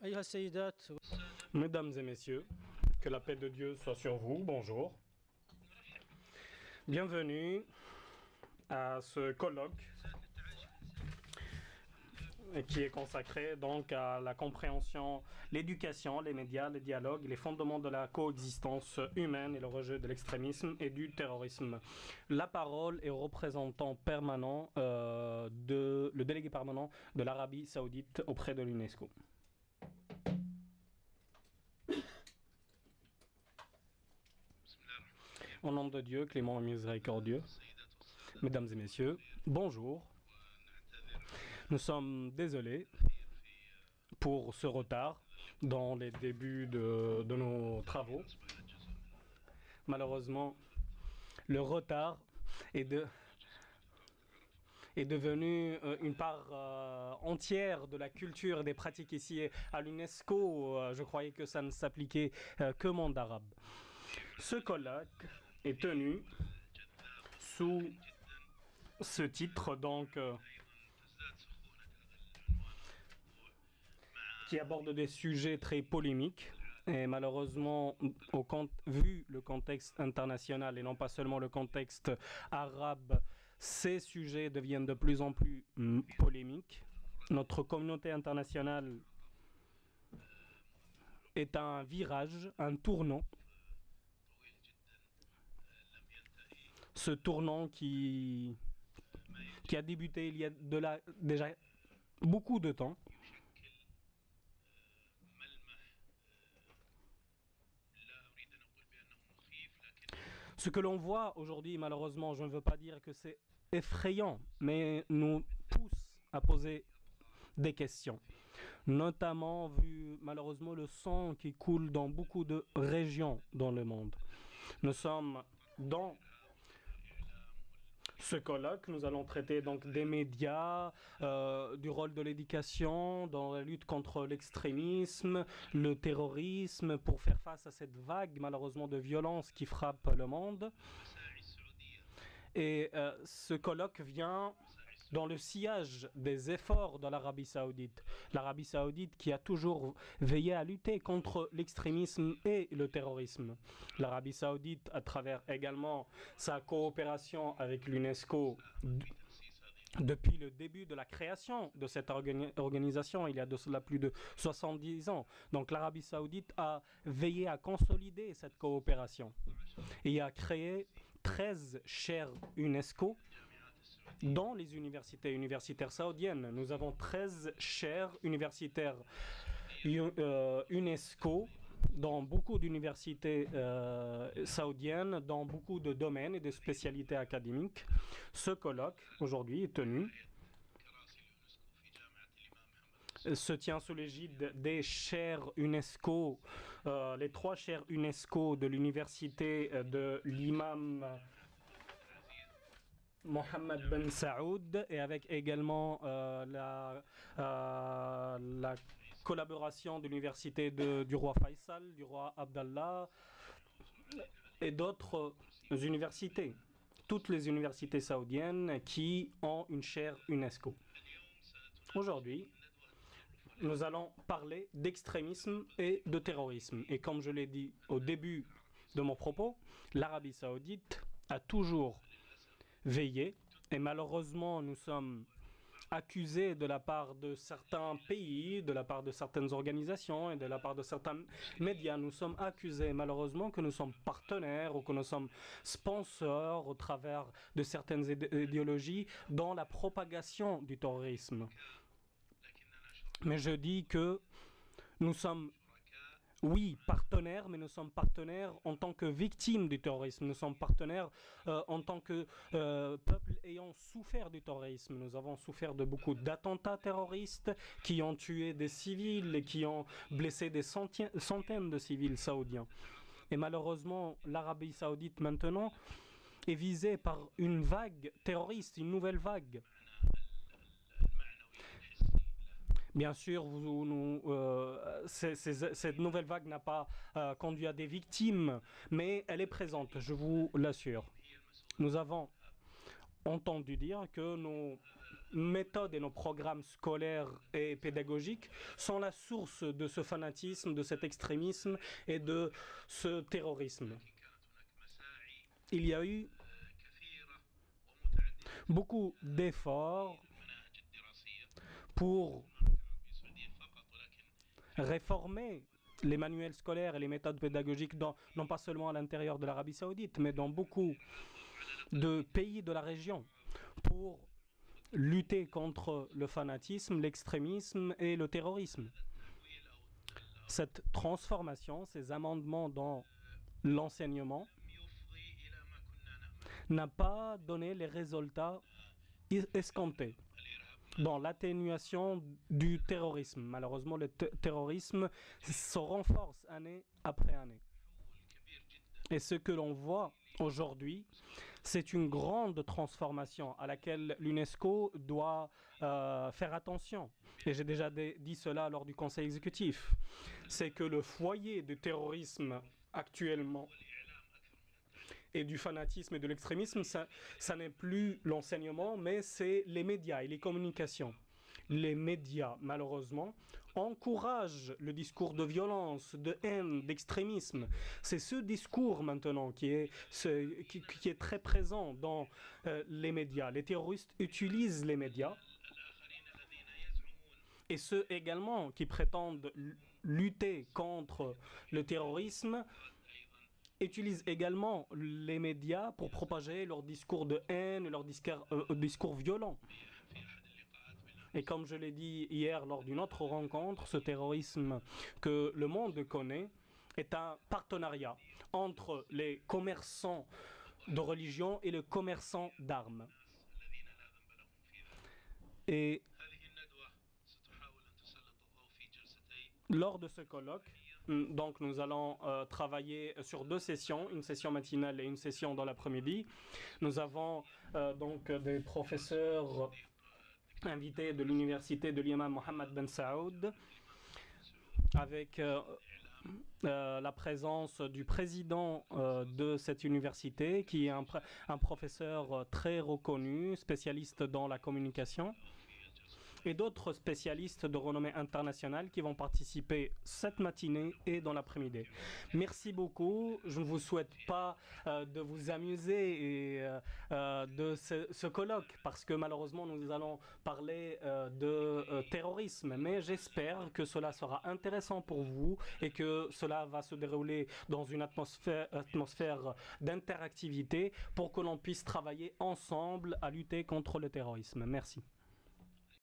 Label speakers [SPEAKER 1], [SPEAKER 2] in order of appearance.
[SPEAKER 1] أيها السيدات.
[SPEAKER 2] Mesdames et messieurs, que la paix de Dieu soit sur vous, bonjour. Bienvenue à ce colloque qui est consacré donc à la compréhension, l'éducation, les médias, le dialogue, les fondements de la coexistence humaine et le rejet de l'extrémisme et du terrorisme. La parole est au représentant permanent, le délégué permanent de l'Arabie Saoudite auprès de l'UNESCO. Au nom de Dieu, clément et miséricordieux, mesdames et messieurs, bonjour. Nous sommes désolés pour ce retard dans les débuts de nos travaux. Malheureusement, le retard est devenu une part entière de la culture et des pratiques ici à l'UNESCO. Je croyais que ça ne s'appliquait que au monde arabe. Ce colloque est tenu sous ce titre, donc, qui aborde des sujets très polémiques. Et malheureusement, vu le contexte international et non pas seulement le contexte arabe, ces sujets deviennent de plus en plus polémiques. Notre communauté internationale est un virage, un tournant. Ce tournant qui a débuté il y a déjà beaucoup de temps. Ce que l'on voit aujourd'hui, malheureusement, je ne veux pas dire que c'est effrayant, mais nous pousse à poser des questions, notamment vu malheureusement le sang qui coule dans beaucoup de régions dans le monde. Nous sommes dans ce colloque, nous allons traiter donc des médias, du rôle de l'éducation dans la lutte contre l'extrémisme, le terrorisme, pour faire face à cette vague malheureusement de violence qui frappe le monde. Et ce colloque vient dans le sillage des efforts de l'Arabie Saoudite. L'Arabie Saoudite qui a toujours veillé à lutter contre l'extrémisme et le terrorisme. L'Arabie Saoudite, à travers également sa coopération avec l'UNESCO, depuis le début de la création de cette organisation, il y a de cela plus de 70 ans. Donc l'Arabie Saoudite a veillé à consolider cette coopération et a créé 13 chaires UNESCO dans les universitaires saoudiennes. Nous avons 13 chaires universitaires UNESCO dans beaucoup d'universités saoudiennes, dans beaucoup de domaines et de spécialités académiques. Ce colloque, aujourd'hui, est tenu se tient sous l'égide des chaires UNESCO, les 3 chaires UNESCO de l'université de l'imam Mohammed Ben Saoud, et avec également la collaboration de l'université du roi Faisal, du roi Abdallah et d'autres universités. Toutes les universités saoudiennes qui ont une chaire UNESCO. Aujourd'hui, nous allons parler d'extrémisme et de terrorisme. Et comme je l'ai dit au début de mon propos, l'Arabie Saoudite a toujours veillé, et malheureusement nous sommes accusés de la part de certains pays, de la part de certaines organisations et de la part de certains médias. Nous sommes accusés malheureusement que nous sommes partenaires ou que nous sommes sponsors au travers de certaines idéologies dans la propagation du terrorisme. Mais je dis que nous sommes, oui, partenaires, mais nous sommes partenaires en tant que victimes du terrorisme. Nous sommes partenaires en tant que peuple ayant souffert du terrorisme. Nous avons souffert de beaucoup d'attentats terroristes qui ont tué des civils et qui ont blessé des centaines de civils saoudiens. Et malheureusement, l'Arabie Saoudite maintenant est visée par une vague terroriste, une nouvelle vague. Bien sûr, cette nouvelle vague n'a pas conduit à des victimes, mais elle est présente, je vous l'assure. Nous avons entendu dire que méthodes et nos programmes scolaires et pédagogiques sont la source de ce fanatisme, de cet extrémisme et de ce terrorisme. Il y a eu beaucoup d'efforts pour réformer les manuels scolaires et les méthodes pédagogiques, non pas seulement à l'intérieur de l'Arabie saoudite, mais dans beaucoup de pays de la région, pour lutter contre le fanatisme, l'extrémisme et le terrorisme. Cette transformation, ces amendements dans l'enseignement n'a pas donné les résultats escomptés dans l'atténuation du terrorisme. Malheureusement, le terrorisme se renforce année après année. Et ce que l'on voit aujourd'hui, c'est une grande transformation à laquelle l'UNESCO doit faire attention. Et j'ai déjà dit cela lors du Conseil exécutif. C'est que le foyer du terrorisme actuellement et du fanatisme et de l'extrémisme, ça n'est plus l'enseignement, mais c'est les médias et les communications. Les médias, malheureusement, encouragent le discours de violence, de haine, d'extrémisme. C'est ce discours maintenant qui est très présent dans les médias. Les terroristes utilisent les médias et ceux également qui prétendent lutter contre le terrorisme utilisent également les médias pour propager leur discours de haine, leur discours violent. Et comme je l'ai dit hier lors d'une autre rencontre, ce terrorisme que le monde connaît est un partenariat entre les commerçants de religion et les commerçants d'armes. Et lors de ce colloque, donc nous allons travailler sur 2 sessions, une session matinale et une session dans l'après-midi. Nous avons donc des professeurs invités de l'université de l'imam Mohammed Ben Saoud, avec la présence du président de cette université, qui est un professeur très reconnu, spécialiste dans la communication, et d'autres spécialistes de renommée internationale qui vont participer cette matinée et dans l'après-midi. Merci beaucoup. Je ne vous souhaite pas de vous amuser et, de ce colloque, parce que malheureusement nous allons parler de terrorisme, mais j'espère que cela sera intéressant pour vous et que cela va se dérouler dans une atmosphère d'interactivité pour que l'on puisse travailler ensemble à lutter contre le terrorisme. Merci.